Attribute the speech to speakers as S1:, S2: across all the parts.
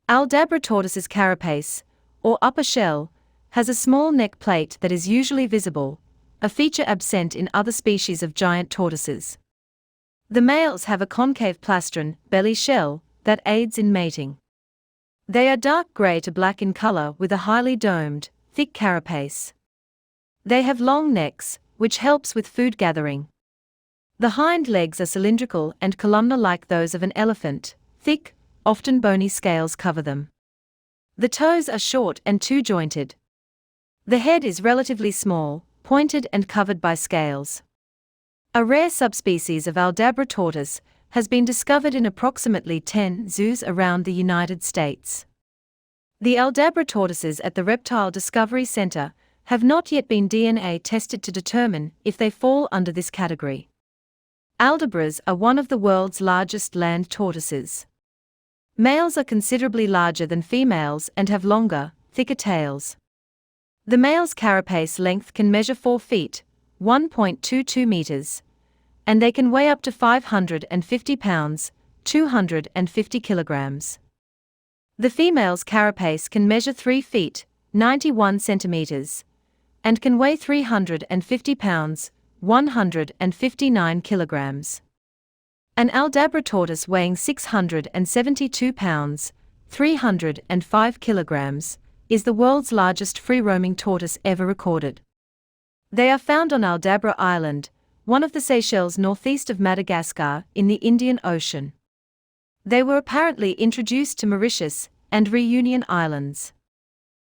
S1: Aldabra tortoise's carapace, or upper shell, has a small neck plate that is usually visible, a feature absent in other species of giant tortoises. The males have a concave plastron, belly shell, that aids in mating. They are dark gray to black in color with a highly domed, thick carapace. They have long necks, which helps with food gathering. The hind legs are cylindrical and columnar like those of an elephant. Thick, often bony scales cover them. The toes are short and two-jointed. The head is relatively small, pointed and covered by scales. A rare subspecies of Aldabra tortoise has been discovered in approximately 10 zoos around the United States. The Aldabra tortoises at the Reptile Discovery Center have not yet been DNA tested to determine if they fall under this category. Aldabras are one of the world's largest land tortoises. Males are considerably larger than females and have longer, thicker tails. The male's carapace length can measure 4 feet, 1.22 meters, and they can weigh up to 550 pounds, 250 kilograms. The female's carapace can measure 3 feet, 91 centimeters, and can weigh 350 pounds, 159 kilograms. An Aldabra tortoise weighing 672 pounds, 305 kilograms, is the world's largest free-roaming tortoise ever recorded. They are found on Aldabra Island, one of the Seychelles northeast of Madagascar in the Indian Ocean. They were apparently introduced to Mauritius and Reunion Islands.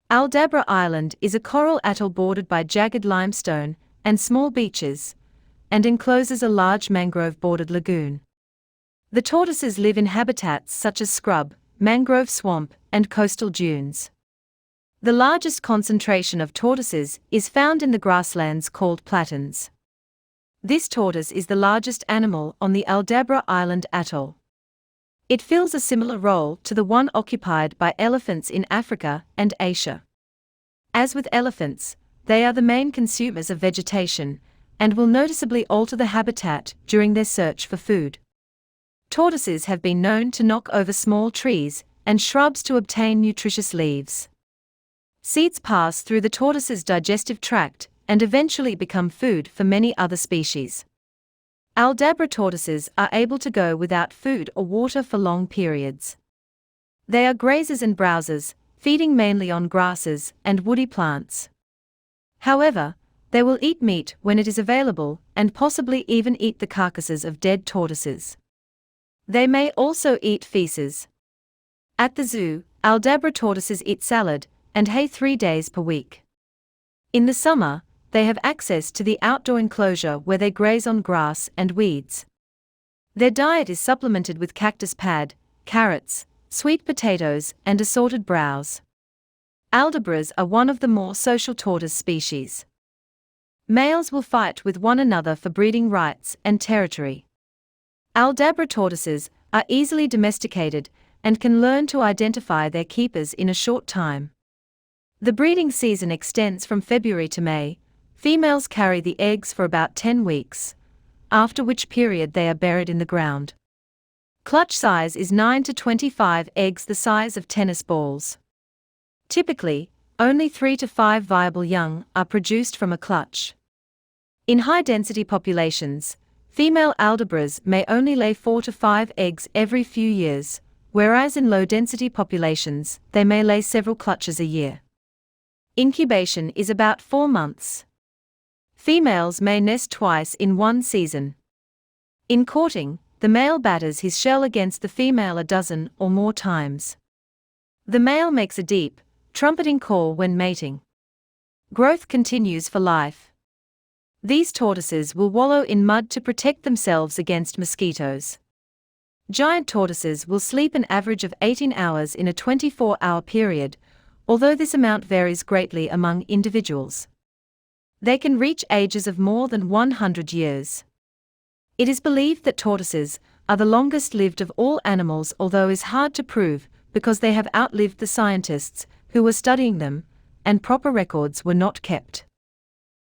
S1: Aldabra Island is a coral atoll bordered by jagged limestone and small beaches, and encloses a large mangrove-bordered lagoon. The tortoises live in habitats such as scrub, mangrove swamp, and coastal dunes. The largest concentration of tortoises is found in the grasslands called platans. This tortoise is the largest animal on the Aldabra Island atoll. It fills a similar role to the one occupied by elephants in Africa and Asia. As with elephants, they are the main consumers of vegetation, and will noticeably alter the habitat during their search for food. Tortoises have been known to knock over small trees and shrubs to obtain nutritious leaves. Seeds pass through the tortoise's digestive tract and eventually become food for many other species. Aldabra tortoises are able to go without food or water for long periods. They are grazers and browsers, feeding mainly on grasses and woody plants. However, they will eat meat when it is available and possibly even eat the carcasses of dead tortoises. They may also eat feces. At the zoo, Aldabra tortoises eat salad and hay 3 days per week. In the summer, they have access to the outdoor enclosure where they graze on grass and weeds. Their diet is supplemented with cactus pad, carrots, sweet potatoes, and assorted browse. Aldabras are one of the more social tortoise species. Males will fight with one another for breeding rights and territory. Aldabra tortoises are easily domesticated and can learn to identify their keepers in a short time. The breeding season extends from February to May. Females carry the eggs for about 10 weeks, after which period they are buried in the ground. Clutch size is 9 to 25 eggs, the size of tennis balls. Typically, only 3 to 5 viable young are produced from a clutch. In high-density populations, female Aldabras may only lay 4 to 5 eggs every few years, whereas in low-density populations, they may lay several clutches a year. Incubation is about 4 months. Females may nest twice in one season. In courting, the male batters his shell against the female a dozen or more times. The male makes a deep, trumpeting call when mating. Growth continues for life. These tortoises will wallow in mud to protect themselves against mosquitoes. Giant tortoises will sleep an average of 18 hours in a 24-hour period, although this amount varies greatly among individuals. They can reach ages of more than 100 years. It is believed that tortoises are the longest lived of all animals, although it is hard to prove because they have outlived the scientists who were studying them, and proper records were not kept.